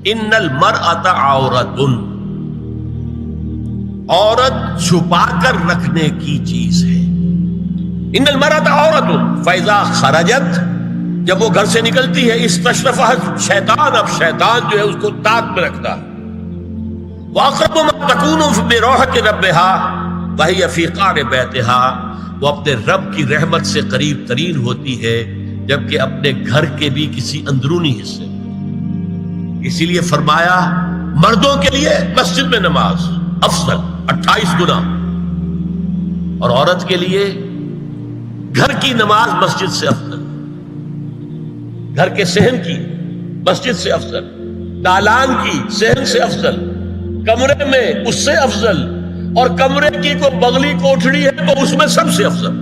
ان المرأۃ عورۃ، عورت چھپا کر رکھنے کی چیز ہے. ان المرأۃ عورۃ فاذا خرجت، جب وہ گھر سے نکلتی ہے، استشرفها شیطان، اب شیطان جو ہے اس کو تاک میں رکھتا ہے. واقرب ما تکون بروحۃ ربها وهي في قعر بیتها، وہ اپنے رب کی رحمت سے قریب ترین ہوتی ہے جبکہ اپنے گھر کے بھی کسی اندرونی حصے. اسی لیے فرمایا مردوں کے لیے مسجد میں نماز افضل 28 گنا، اور عورت کے لیے گھر کی نماز مسجد سے افضل، گھر کے صحن کی مسجد سے افضل، دالان کی صحن سے افضل، کمرے میں اس سے افضل، اور کمرے کی کوئی بغلی کوٹھڑی ہے تو اس میں سب سے افضل.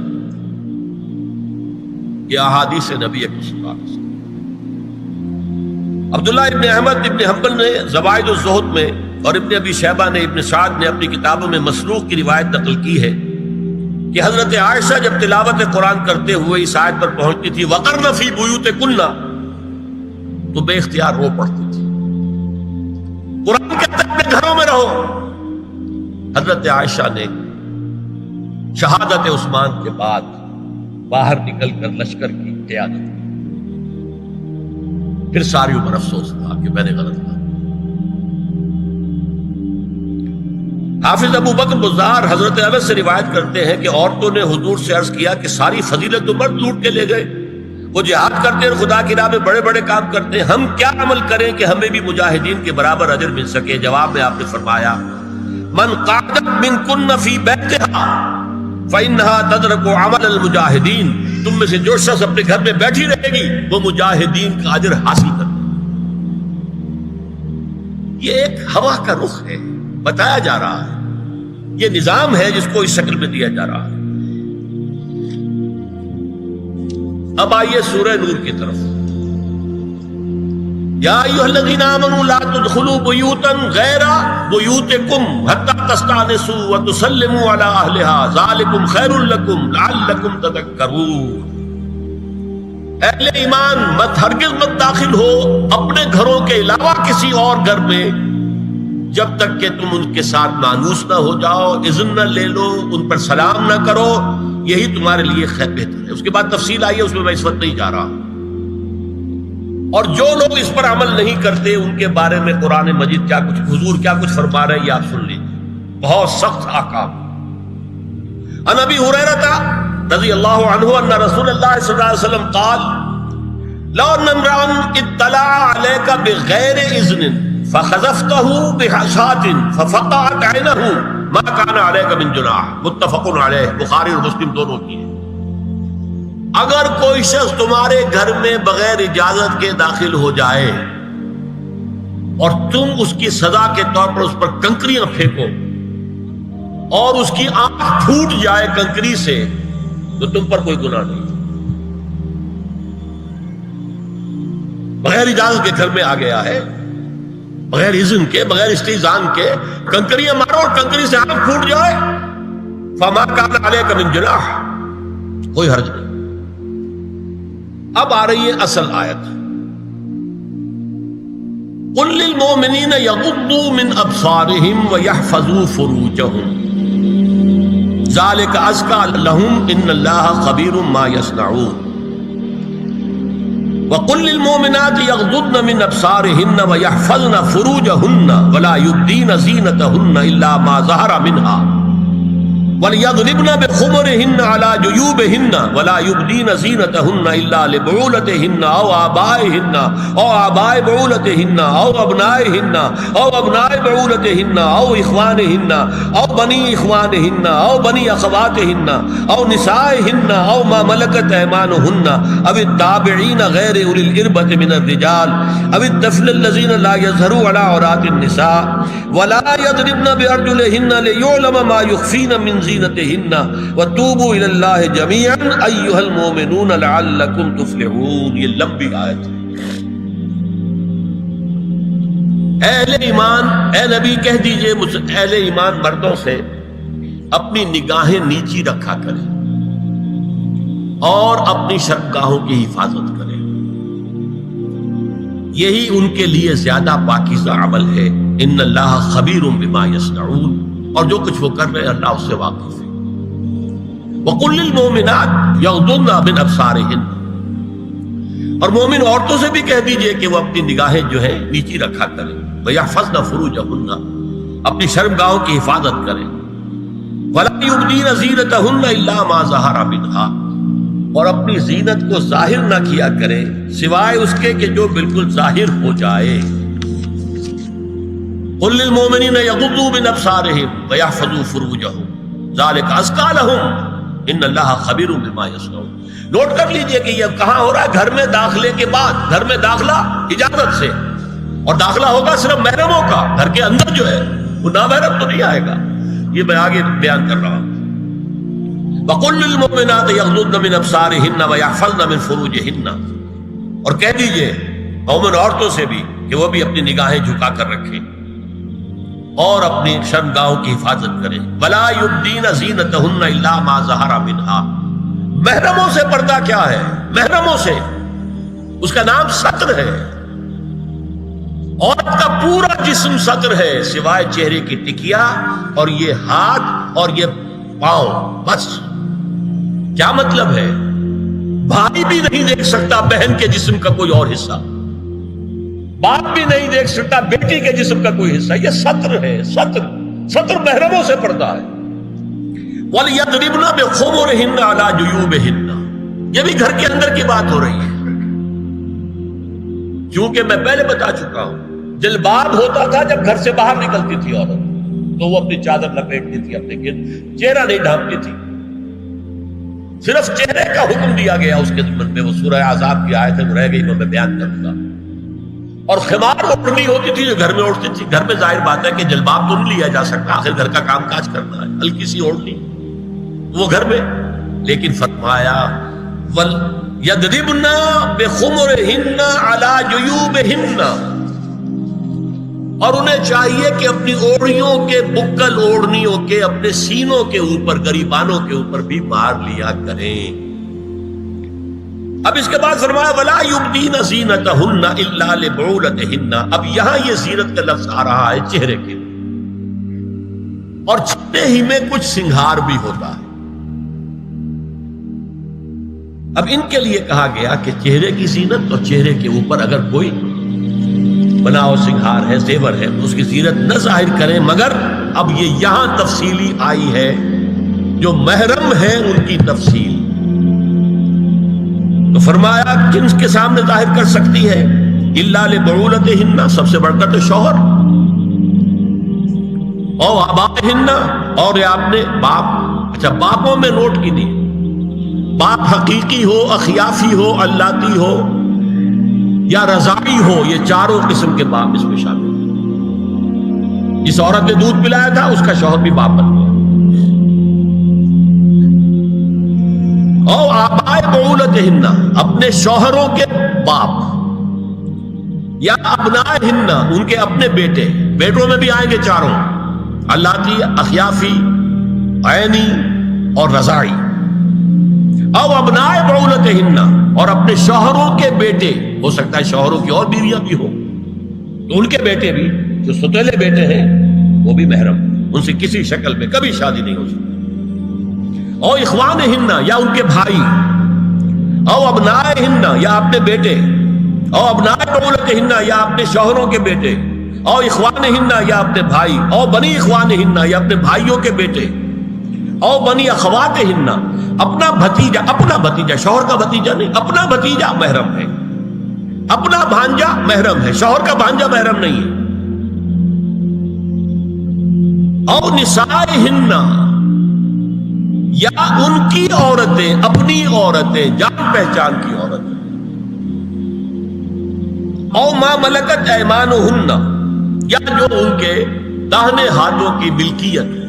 یہ احادیث نبی اکرم صلی اللہ علیہ وسلم. عبداللہ ابن احمد ابن حنبل نے زوائد الزہد میں اور ابن ابی شیبہ نے ابن سعد نے اپنی کتابوں میں مسروق کی روایت نقل کی ہے کہ حضرت عائشہ جب تلاوت قرآن کرتے ہوئے اس آیت پر پہنچتی تھی وقرن فی بیوتکن، تو بے اختیار رو پڑتی تھی. قرآن کہتا ہے اپنے گھروں میں رہو. حضرت عائشہ نے شہادت عثمان کے بعد باہر نکل کر لشکر کی قیادت کی. پھر ساری عمر افسوس تھا کہ میں نے غلط کہا. حافظ ابو بکر بزار حضرت انس سے روایت کرتے ہیں کہ عورتوں نے حضور سے عرض کیا کہ ساری فضیلت تو مرد لوٹ کے لے گئے، وہ جہاد کرتے ہیں، خدا کی راہ میں بڑے بڑے کام کرتے ہیں، ہم کیا عمل کریں کہ ہمیں بھی مجاہدین کے برابر اجر مل سکے؟ جواب میں آپ نے فرمایا من قعدت منکن فی بیتہا فإنہا تدرک عمل المجاہدین، تم میں سے جو شخص اپنے گھر میں بیٹھی رہے گی وہ مجاہدین کا اجر حاصل کر. یہ ایک ہوا کا رخ ہے، بتایا جا رہا ہے، یہ نظام ہے جس کو اس شکل میں دیا جا رہا ہے. اب آئیے سورہ نور کی طرف. یا ایھا الذین آمنوا لا تدخلوا بیوتا غیر بیوتکم حتی تستأنسوا وتسلموا علی اہلہا ذالکم خیر لکم لعلکم تذکرون. اہل ایمان مت ہرگز مت داخل ہو اپنے گھروں کے علاوہ کسی اور گھر میں جب تک کہ تم ان کے ساتھ مانوس نہ ہو جاؤ، اذن نہ لے لو، ان پر سلام نہ کرو، یہی تمہارے لیے خیر بہتر ہے. اس کے بعد تفصیل آئی ہے، اس میں میں اس وقت نہیں جا رہا. اور جو لوگ اس پر عمل نہیں کرتے ان کے بارے میں قرآن مجید کیا کچھ، حضور کیا کچھ فرما رہے ہیں یہ آپ سن لیجیے. بہت سخت احکام. عن ابی ہریرہ رضی اللہ عنہ ان رسول اللہ صلی اللہ علیہ وسلم قال لو ان امرأ اطلع عليك بغیر اذن فخذفته بحشاة ففقعت عینه ما كان عليك من جناح. متفق علیہ، بخاری اور مسلم دونوں کی ہے. اگر کوئی شخص تمہارے گھر میں بغیر اجازت کے داخل ہو جائے اور تم اس کی سزا کے طور پر اس پر کنکریاں پھینکو اور اس کی آنکھ پھوٹ جائے کنکری سے تو تم پر کوئی گناہ نہیں. بغیر اجازت کے گھر میں آ گیا ہے، بغیر اذن کے، بغیر استئذان کے کنکریاں مارو اور کنکری سے آنکھ پھوٹ جائے فما کان علیک من جناح، کوئی حرج نہیں. اب آ رہی ہے اصل آیت. قل للمؤمنین یغضوا من ابصارهم ویحفظوا فروجهم ذلک ازکی لهم ان اللہ خبیر ما یصنعون. وقل للمؤمنات یغضضن من ابصارهن ویحفظن فروجهن ولا یبدین زینتهن الا ما ظہر منها وَلْيَضْرِبْنَ بِخُمُرِهِنَّ عَلَى جُيُوبِهِنَّ وَلَا يُبْدِينَ زِينَتَهُنَّ إِلَّا لِبُعُولَتِهِنَّ أَوْ آبَائِهِنَّ أَوْ آبَاءِ بُعُولَتِهِنَّ أَوْ أَبْنَائِهِنَّ أَوْ أَبْنَاءِ بُعُولَتِهِنَّ أَوْ إِخْوَانِهِنَّ أَوْ بَنِي إِخْوَانِهِنَّ أَوْ بَنِي أَخَوَاتِهِنَّ أَوْ نِسَائِهِنَّ أَوْ مَا مَلَكَتْ أَيْمَانُهُنَّ أَوِ التَّابِعِينَ غَيْرِ أُولِي الْإِرْبَةِ مِنَ الرِّجَالِ أَوِ الطَّفْلِ الَّذِينَ لَا يَظْهَرُوا عَلَى عَوْرَاتِ النِّسَاءِ وَلَا يَضْرِبْنَ بِأَرْجُلِهِنَّ لِيُعْلَمَ مَا يُخْفِينَ مِنْ زینتہن وتوبوا الی اللہ جميعا ایھا المؤمنون لعلکم تفلحون. یہ لمبی آیت ہے. اہل ایمان، اے نبی کہہ دیجئے اہل ایمان مردوں سے اپنی نگاہیں نیچی رکھا کریں اور اپنی شرمگاہوں کی حفاظت کریں. یہی ان کے لیے زیادہ پاکیزہ عمل ہے. ان اللہ خبیر بما یصنعون، اور جو کچھ وہ کر رہے ہیں اللہ اس سے واقف ہے. وقل للمؤمنات یغضضن من ابصارہن، اور مومن عورتوں سے بھی کہہ دیجئے کہ وہ اپنی نگاہیں جو ہے نیچی رکھا کریں. وَيَحْفَظْنَ فُرُوجَهُنَّ، اپنی شرمگاہوں کی حفاظت کریں. وَلَا يُبْدِينَ زِينَتَهُنَّ إِلَّا مَا ظَهَرَ مِنْهَا، اور اپنی زینت کو ظاہر نہ کیا کریں سوائے اس کے کہ جو بالکل ظاہر ہو جائے. قُلْ لِلْمُؤْمِنِينَ يَغُضُّوا مِنْ أَبْصَارِهِمْ وَيَحْفَظُوا فُرُوجَهُمْ ذَلِكَ أَزْكَىٰ لَهُمْ إِنَّ اللَّهَ خَبِيرٌ بِمَا يَصْنَعُونَ. نوٹ کر لیجئے کہ یہ کہاں ہو رہا ہے؟ گھر میں داخلے کے بعد. گھر میں داخلہ اجازت سے، اور داخلہ ہوگا صرف محرموں کا. گھر کے اندر جو ہے وہ نامحرم تو نہیں آئے گا. یہ میں آگے بیان کر رہا ہوں. وَقُلْ لِلْمُؤْمِنَاتِ يَغْضُضْنَ مِنْ أَبْصَارِهِنَّ وَيَحْفَظْنَ مِنْ فُرُوجِهِنَّ، اور کہہ دیجئے مومن عورتوں سے بھی کہ وہ بھی اپنی نگاہیں جھکا کر رکھیں اور اپنی شرمگاہوں کی حفاظت کریں. وَلَا يُبْدِينَ زِينَتَهُنَّ إِلَّا مَا ظَهَرَ مِنْهَا. محرموں سے پردہ کیا ہے؟ محرموں سے اس کا نام ستر ہے. عورت کا پورا جسم ستر ہے سوائے چہرے کی ٹکیا اور یہ ہاتھ اور یہ پاؤں، بس. کیا مطلب ہے؟ بھائی بھی نہیں دیکھ سکتا بہن کے جسم کا کوئی اور حصہ، باپ بھی نہیں دیکھ سکتا بیٹی کے جسم کا کوئی حصہ. یہ ستر ہے. ستر محرموں سے پردہ ہے. وَلْيَضْرِبْنَ بِخُمُرِهِنَّ عَلَىٰ جُيُوبِهِنَّ، یہ بھی گھر کے اندر کی بات ہو رہی ہے. کیونکہ میں پہلے بتا چکا ہوں جلباب ہوتا تھا جب گھر سے باہر نکلتی تھی عورت، تو وہ اپنی چادر لپیٹتی تھی اپنے گرد، چہرہ نہیں ڈھانپتی تھی. صرف چہرے کا حکم دیا گیا اس کے ضمن میں. وہ سورہ احزاب کی آیت ہے، وہ رہ گئی، میں بیان کروں گا. اور خمار اوڑھنی ہوتی تھی جو گھر میں اوڑھتی تھی. گھر میں ظاہر بات ہے کہ جلباب تو نہیں لیا جا سکتا، آخر گھر کا کام کاج کرنا ہے. ہلکی سی اوڑھنی وہ گھر میں. لیکن فرمایا وَلْيَضْرِبْنَ بِخُمُرِهِنَّ عَلَىٰ جُيُوبِهِنَّ، اور انہیں چاہیے کہ اپنی اوڑھیوں کے، بکل اوڑھنیوں کے اپنے سینوں کے اوپر، گریبانوں کے اوپر بھی مار لیا کریں. اب اس کے بعد فرمایا وَلَا يُبْدِينَ زِينَتَهُنَّ إِلَّا لِبُعُولَتِهِنَّ. اب یہاں یہ زینت کا لفظ آ رہا ہے چہرے کے، اور چہرے ہی میں کچھ سنگھار بھی ہوتا ہے. اب ان کے لیے کہا گیا کہ چہرے کی زینت اور چہرے کے اوپر اگر کوئی بناؤ سنگھار ہے، زیور ہے، تو اس کی زینت نہ ظاہر کریں. مگر اب یہ یہاں تفصیلی آئی ہے، جو محرم ہے ان کی تفصیل. تو فرمایا کن کے سامنے ظاہر کر سکتی ہے؟ الا لبعولتہن، سب سے بڑھ کر تو شوہر، او آبائہن، اور یہ آپ نے باپ. اچھا، باپوں میں نوٹ کی نہیں، باپ حقیقی ہو، اخیافی ہو، اللاتی ہو یا رضاعی ہو، یہ چاروں قسم کے باپ اس میں شامل ہیں. جس عورت نے دودھ پلایا تھا اس کا شوہر بھی باپ بن گیا. او آبائے بعولتہن، اپنے شوہروں کے باپ، یا ابنائہن، ان کے اپنے بیٹے. بیٹوں میں بھی آئیں گے چاروں، اللاتی، اخیافی، عینی اور رضاعی. او ابنائے بعولتہن، اور اپنے شوہروں کے بیٹے. ہو سکتا ہے شوہروں کی اور بیویاں بھی ہوں، تو ان کے بیٹے بھی، جو ستیلے بیٹے ہیں وہ بھی محرم، ان سے کسی شکل میں کبھی شادی نہیں ہو سکتی. او اخوانہن، یا ان کے بھائی. او ابنائہن، یا اپنے بیٹے. او ابنائے بعولتہن، یا اپنے شوہروں کے بیٹے. او اخوانہن، یا اپنے بھائی. او بنی اخوانہن، یا اپنے بھائیوں کے بیٹے. او بنی اخواتہن، اپنا بھتیجا. اپنا بھتیجا، شوہر کا بھتیجا نہیں، اپنا بھتیجا محرم ہے. اپنا بھانجا محرم ہے، شوہر کا بھانجا محرم نہیں ہے. او نسائہن، یا ان کی عورتیں، اپنی عورتیں، جان پہچان کی عورتیں. او ما ملکت ایمانہن، یا جو ان کے داہنے ہاتھوں کی ملکیت ہے،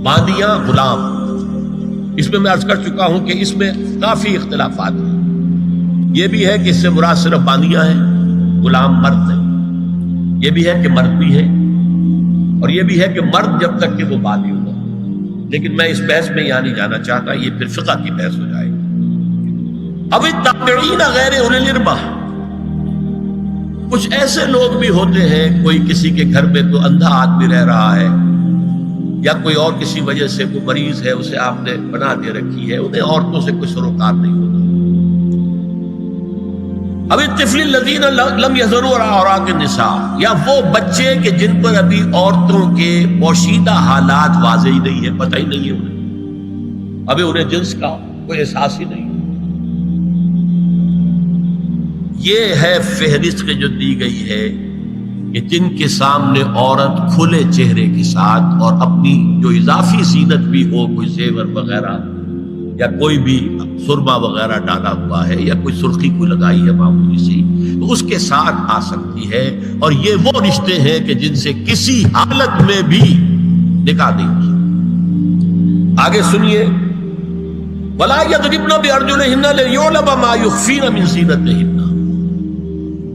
باندیاں، غلام. اس میں عرض کر چکا ہوں کہ اس میں کافی اختلافات ہیں. یہ بھی ہے کہ اس سے مراد صرف باندیاں ہیں، غلام مرد نہیں. یہ بھی ہے کہ مرد بھی ہے، اور یہ بھی ہے کہ مرد جب تک کہ وہ باندی ہوگا. لیکن میں اس بحث میں یہاں نہیں جانا چاہتا، یہ پھر فقہ کی بحث ہو جائے گی. اب التابعین غیر اولی الارباح، کچھ ایسے لوگ بھی ہوتے ہیں، کوئی کسی کے گھر میں تو اندھا آدمی رہ رہا ہے، یا کوئی اور کسی وجہ سے کوئی مریض ہے، اسے آپ نے بنا دے رکھی ہے، انہیں عورتوں سے کوئی سروکار نہیں ہوتا۔ اب الطفل الذین لم یظہروا علی عورات النساء، یا وہ بچے کہ جن پر ابھی عورتوں کے پوشیدہ حالات واضح ہی نہیں ہے، پتہ ہی نہیں ہے انہیں، ابھی انہیں جنس کا کوئی احساس ہی نہیں۔ یہ ہے فہرست جو دی گئی ہے کہ جن کے سامنے عورت کھلے چہرے کے ساتھ اور اپنی جو اضافی زینت بھی ہو، کوئی زیور وغیرہ یا کوئی بھی سرما وغیرہ ڈالا ہوا ہے یا کوئی سرخی کو لگائی ہے معمولی سی، تو اس کے ساتھ آ سکتی ہے، اور یہ وہ رشتے ہیں کہ جن سے کسی حالت میں بھی نکاح نہیں ہو سکتا۔ آگے سنیے، وَلَا يَضْرِبْنَ بِأَرْجُلِهِنَّ لِيُعْلَمَ مَا يُخْفِينَ مِنْ زِينَتِهِنَّ،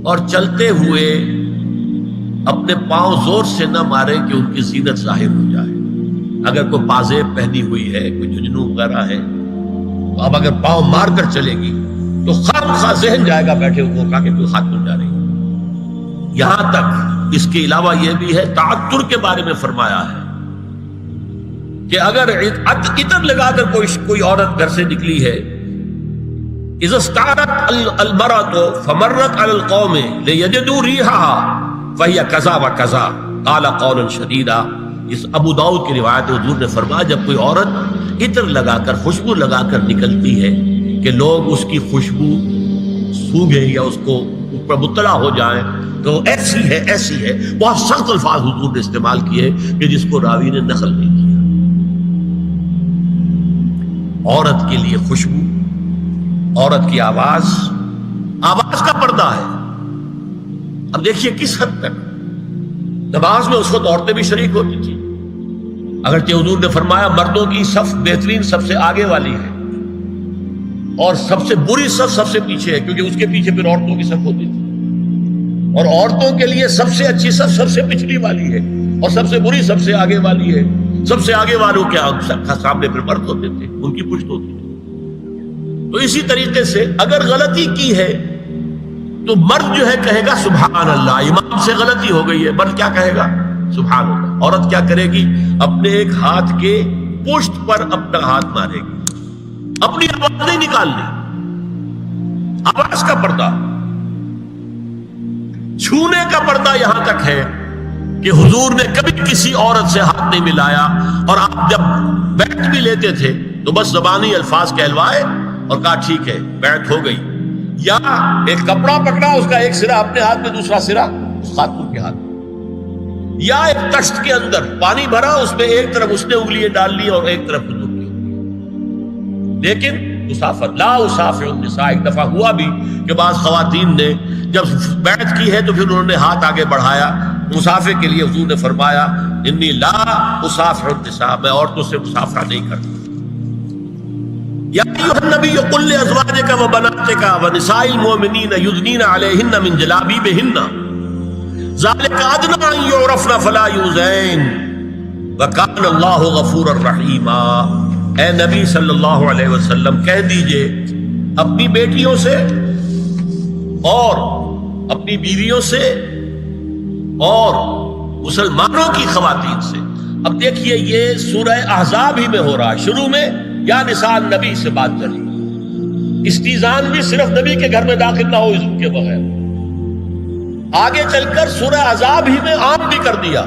اور چلتے ہوئے اپنے پاؤں زور سے نہ مارے کہ ان کی زینت ظاہر ہو جائے۔ اگر کوئی پازیب پہنی ہوئی ہے، کوئی جھنجھنو وغیرہ ہے، تو اب اگر پاؤں مار کر چلے گی تو خواہ ذہن جائے گا بیٹھے ہوئے کا کہ کوئی خاتون جا رہی ہے۔ یہاں تک اس کے علاوہ یہ بھی ہے، تعطر کے بارے میں فرمایا ہے کہ اگر عطر لگا کر کوئی عورت گھر سے نکلی ہے، اذا استعارت المرأة فمرت على القوم ليجدوا ريحها فهي كذا وكذا قال قولا شديدا۔ اس ابو داؤد کی روایت حضور نے فرمایا، جب کوئی عورت عطر لگا کر، خوشبو لگا کر نکلتی ہے کہ لوگ اس کی خوشبو سونگیں یا اس کو اوپر مطلع ہو جائیں، تو ایسی ہے ایسی ہے، بہت سخت الفاظ حضور نے استعمال کیے کہ جس کو راوی نے نقل نہیں کیا۔ عورت کے لیے خوشبو، عورت کی آواز کا پردہ ہے۔ اب دیکھیے کس حد تک نماز میں اس وقت عورتیں بھی شریک ہوتی تھی، اگرچہ حضور نے فرمایا مردوں کی صف بہترین سب سے آگے والی ہے اور سب سے بری صف سب سے پیچھے ہے، کیونکہ اس کے پیچھے پھر عورتوں کی صف ہوتی تھی، اور عورتوں کے لیے سب سے اچھی صف سب سے پچھلی والی ہے، اور سب سے بری سب سے آگے والی ہے۔ سب سے آگے والوں کے سامنے پھر مرد ہوتے تھے، ان کی پشت ہوتی تھی۔ تو اسی طریقے سے اگر غلطی کی ہے تو مرد جو ہے کہے گا سبحان اللہ، امام سے غلطی ہو گئی ہے، مرد کیا کہے گا؟ سبحان اللہ۔ عورت کیا کرے گی؟ اپنے ایک ہاتھ کے پشت پر اپنا ہاتھ مارے گی، اپنی آواز نہیں نکالنی، آواز کا پردہ، چھونے کا پردہ یہاں تک ہے کہ حضور نے کبھی کسی عورت سے ہاتھ نہیں ملایا، اور آپ جب بیعت بھی لیتے تھے تو بس زبانی الفاظ کہلوائے اور کہا ٹھیک ہے بیعت ہو گئی، یا ایک کپڑا پکڑا، اس کا ایک سرا اپنے ہاتھ میں دوسرا سرا اس خاتون کے ہاتھ میں، یا ایک تشت کے اندر پانی بھرا، اس میں ایک طرف اس نے انگلیاں ڈال لی اور ایک طرف حضور کی، لیکن مسافر لا اسافر النساء۔ ایک دفعہ ہوا بھی کہ بعض خواتین نے جب بیعت کی ہے تو پھر انہوں نے ہاتھ آگے بڑھایا مسافر کے لیے، حضور نے فرمایا انی لا اسافر النساء، میں عورتوں سے مسافرہ نہیں کرتا۔ یا ایھا النبی قل لازواجک وبناتک ونساء المؤمنین یدنین علیہن من جلابیبہن ذلک ادنی ان یعرفن فلا یؤذین وکان اللہ غفورا رحیما۔ اے نبی صلی اللہ علیہ وسلم کہہ دیجئے اپنی بیٹیوں سے اور اپنی بیویوں سے اور مسلمانوں کی خواتین سے۔ اب دیکھیے یہ سورہ احزاب ہی میں ہو رہا ہے، شروع میں یا نساء نبی سے بات چلی، استیزان بھی صرف نبی کے گھر میں داخل نہ ہو اذن کے بغیر، آگے چل کر سورہ احزاب ہی میں عام بھی کر دیا،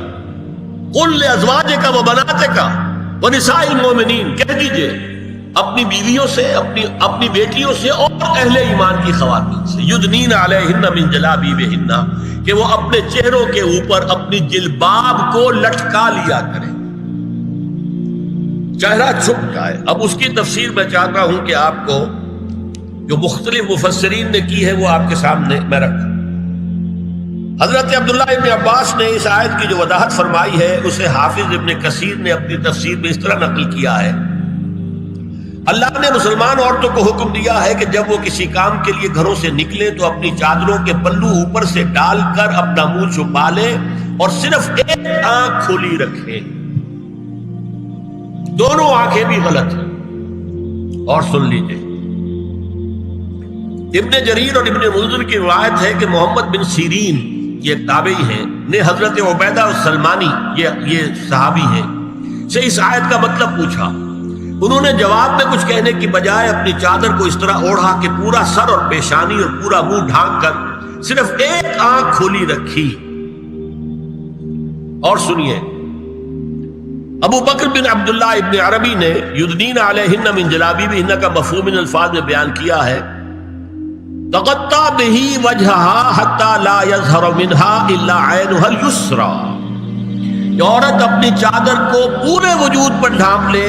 قل لازواجک وبناتک ونساء المؤمنین، کہہ دیجئے اپنی بیویوں سے، اپنی بیٹیوں سے اور اہل ایمان کی خواتین سے، یدنین علیہن من جلابیبہن، کہ وہ اپنے چہروں کے اوپر اپنی جلباب کو لٹکا لیا کریں، چہرہ چھپ جائے۔ اب اس کی تفسیر میں چاہتا ہوں کہ آپ کو جو مختلف مفسرین نے کی ہے وہ آپ کے سامنے میں رکھوں۔ حضرت عبداللہ ابن عباس نے اس آیت کی جو وضاحت فرمائی ہے اسے حافظ ابن کثیر نے اپنی تفسیر میں اس طرح نقل کیا ہے، اللہ نے مسلمان عورتوں کو حکم دیا ہے کہ جب وہ کسی کام کے لیے گھروں سے نکلے تو اپنی چادروں کے پلو اوپر سے ڈال کر اپنا منہ چھپا لے اور صرف ایک آنکھ کھلی رکھے، دونوں آنکھیں بھی غلط ہیں۔ اور سن لیجئے ابن جریر اور ابن منذر کی روایت ہے کہ محمد بن سیرین یہ ایک تابعی ہیں نے حضرت عبیدہ السلمانی یہ صحابی ہیں سے اس آیت کا مطلب پوچھا. انہوں نے جواب میں کچھ کہنے کی بجائے اپنی چادر کو اس طرح اوڑھا کہ پورا سر اور پیشانی اور پورا منہ ڈھانک کر صرف ایک آنکھ کھولی رکھی. اور سنیے ابو بکر بن عبداللہ ابن عربی نے یدنین علیہن من جلابیبہن کا مفہوم من الفاظ میں بیان کیا ہے تغطى به وجهها حتى لا يظهر منها الا عينها اليسرى. عورت اپنی چادر کو پورے وجود پر ڈھانپ لے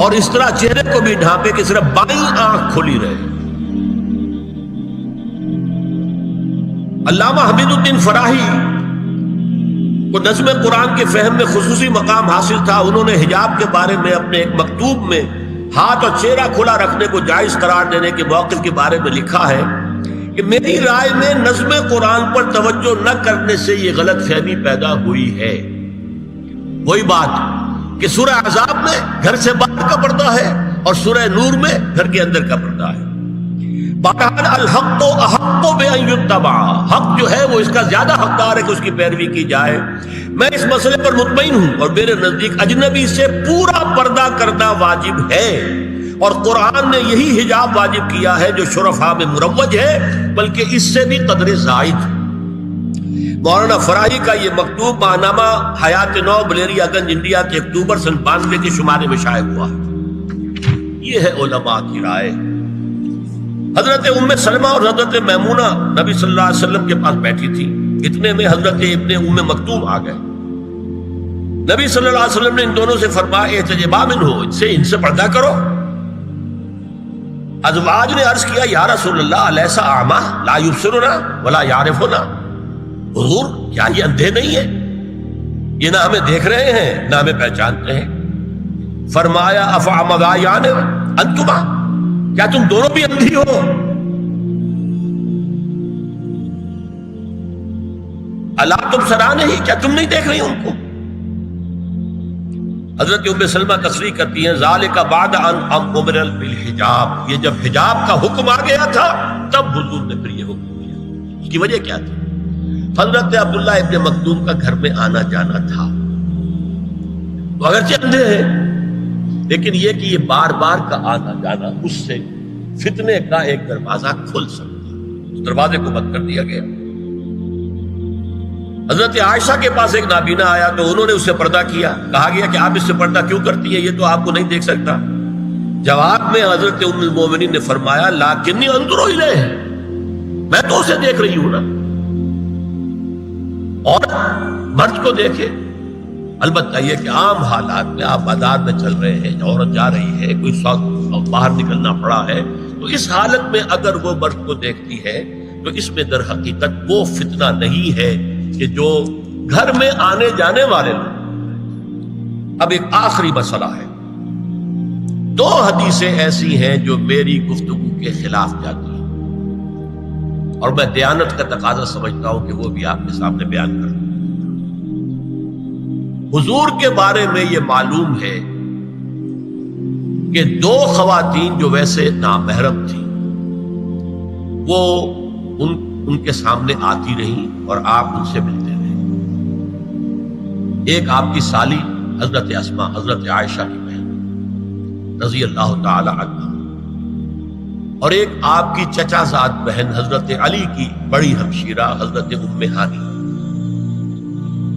اور اس طرح چہرے کو بھی ڈھانپے کہ صرف بائیں آنکھ کھلی رہے. علامہ حمید الدین فراہی کو نظم قرآن کے فہم میں خصوصی مقام حاصل تھا. انہوں نے حجاب کے بارے میں اپنے ایک مکتوب میں ہاتھ اور چہرہ کھلا رکھنے کو جائز قرار دینے کے موقف کے بارے میں لکھا ہے کہ میری رائے میں نظم قرآن پر توجہ نہ کرنے سے یہ غلط فہمی پیدا ہوئی ہے. وہی بات کہ سورہ احزاب میں گھر سے باہر کا پردہ ہے اور سورہ نور میں گھر کے اندر کا پردہ ہے. بہرحال الحق تو احق بان یتبع، حق جو ہے وہ اس کا زیادہ حقدار ہے کہ اس کی پیروی کی جائے. میں اس مسئلے پر مطمئن ہوں اور میرے نزدیک اجنبی سے پورا پردہ کرنا واجب ہے اور قرآن نے یہی حجاب واجب کیا ہے جو شرفاء میں مروج ہے بلکہ اس سے بھی قدر زائد. مولانا فراہی کا یہ مکتوب ماہنامہ حیات نو بلیریا گنج انڈیا کے اکتوبر سن 92 کے شمارے میں شائع ہوا ہے. یہ ہے علماء کی رائے. حضرت ام سلمہ اور حضرت میمونہ نبی صلی اللہ علیہ وسلم کے پاس بیٹھی تھی. اتنے میں حضرت ابن ام مکتوم آ گئے. نبی صلی اللہ علیہ وسلم نے ان دونوں سے فرمایا احتجبا منہ، ان سے پردہ کرو. ازواج نے عرض کیا یا رسول اللہ الیس اعمی لا یبصرنا ولا یعرفنا، حضور کیا یہ اندھے نہیں ہیں؟ یہ نہ ہمیں دیکھ رہے ہیں نہ ہمیں پہچانتے ہیں. فرمایا افعمضایان انتما، کیا تم دونوں بھی اندھی ہو؟ الا تبصران ہی، کیا تم نہیں دیکھ رہی ان کو؟ حضرت ام سلمہ تصریح کرتی ہیں ذالک بعد ان امر بالحجاب، یہ جب حجاب کا حکم آ گیا تھا تب حضور نے پھر یہ حکم دیا. اس کی وجہ کیا تھی؟ حضرت عبداللہ ابن مکتوم کا گھر میں آنا جانا تھا. تو اگرچہ اندھے ہیں لیکن یہ کہ یہ بار بار کا آنا جانا اس سے فتنے کا ایک دروازہ کھل سکتا. اس دروازے کو بند کر دیا گیا. حضرت عائشہ کے پاس ایک نابینا آیا تو انہوں نے اس سے پردہ کیا. کہا گیا کہ آپ اس سے پردہ کیوں کرتی ہیں، یہ تو آپ کو نہیں دیکھ سکتا. جواب میں حضرت ام المومنین نے فرمایا لیکنی انظر الیہ، میں تو اسے دیکھ رہی ہوں نا. اور مرد کو دیکھے. البتہ یہ کہ عام حالات میں آپ بازار میں چل رہے ہیں، عورت جا رہی ہے، کوئی ساتھ باہر نکلنا پڑا ہے، تو اس حالت میں اگر وہ مرد کو دیکھتی ہے تو اس میں در حقیقت وہ فتنہ نہیں ہے کہ جو گھر میں آنے جانے والے لوگ. اب ایک آخری مسئلہ ہے. 2 حدیثیں ایسی ہیں جو میری گفتگو کے خلاف جاتی ہیں اور میں دیانت کا تقاضا سمجھتا ہوں کہ وہ بھی آپ کے سامنے بیان کروں. حضور کے بارے میں یہ معلوم ہے کہ 2 خواتین جو ویسے نامحرم تھیں وہ ان کے سامنے آتی رہیں اور آپ ان سے ملتے رہے. ایک آپ کی سالی حضرت اسماء، حضرت عائشہ کی بہن رضی اللہ تعالی عنہ، اور ایک آپ کی چچا زاد بہن حضرت علی کی بڑی ہمشیرہ حضرت ام ہانی.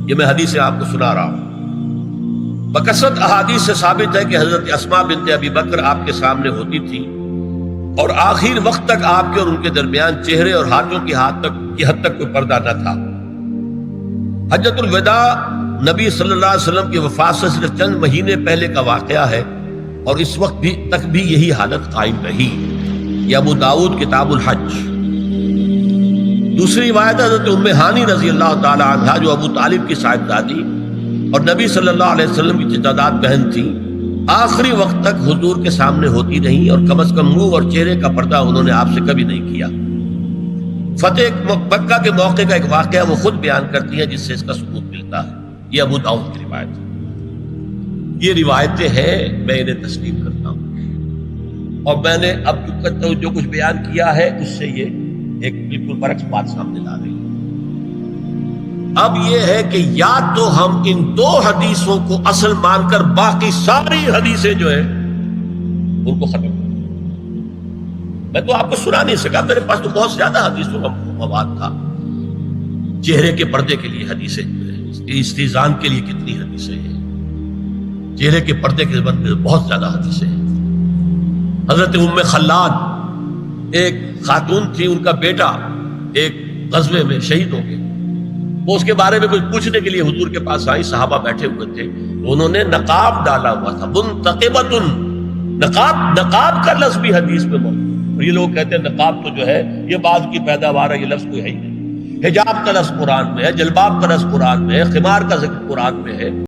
یہ میں حدیث آپ کو سنا رہا ہوں. بکثرت احادیث سے ثابت ہے کہ حضرت اسماء بنت ابی بکر آپ کے سامنے ہوتی تھی اور آخر وقت تک آپ کے اور ان کے درمیان چہرے اور ہاتھوں کی حد تک کوئی پردہ نہ تھا. حجۃ الوداع نبی صلی اللہ علیہ وسلم کی وفات سے صرف چند مہینے پہلے کا واقعہ ہے اور اس وقت تک بھی یہی حالت قائم رہی. یہ ابو داؤد کتاب الحج. دوسری روایت حضرت ام ہانی رضی اللہ تعالی عنہا جو ابو طالب کی صاحبزادی اور نبی صلی اللہ علیہ وسلم کی چچا بہن تھی، آخری وقت تک حضور کے سامنے ہوتی رہیں اور کم از کم منہ اور چہرے کا پردہ انہوں نے آپ سے کبھی نہیں کیا. فتح مکہ کے موقع کا ایک واقعہ وہ خود بیان کرتی ہیں جس سے اس کا ثبوت ملتا ہے. یہ ابو داؤد کی روایت ہے. یہ روایتیں ہیں، میں انہیں تسلیم کرتا ہوں. اور میں نے اب جو کچھ بیان کیا ہے اس سے یہ ایک بالکل برعکس بات سامنے لا رہی ہے۔ اب یہ ہے کہ یا تو ہم ان دو حدیثوں کو اصل مان کر باقی ساری حدیثیں جو ہے ان کو ختم کریں۔ میں تو آپ کو سنا نہیں سکا، میرے پاس تو بہت زیادہ حدیثوں کا مواد تھا۔ چہرے کے پردے کے لیے حدیثیں، استیزان کے لیے کتنی حدیثیں ہیں، چہرے کے پردے کے بارے میں بہت زیادہ حدیثیں ہیں۔ حضرت ام خلاد ایک خاتون تھی، ان کا بیٹا ایک غزوے میں شہید ہو گیا، وہ اس کے بارے میں کچھ پوچھنے کے لیے حضور کے پاس آئی، صحابہ بیٹھے ہوئے تھے، انہوں نے نقاب ڈالا ہوا تھا، منتقبۃ، نقاب کا لفظ بھی حدیث میں موجود ہے۔ اور یہ لوگ کہتے ہیں نقاب تو جو ہے یہ بعد کی پیداوار ہے، یہ لفظ کوئی ہے ہی نہیں۔ حجاب کا لفظ قرآن میں ہے، جلباب کا لفظ قرآن میں ہے، خمار کا ذکر قرآن میں ہے۔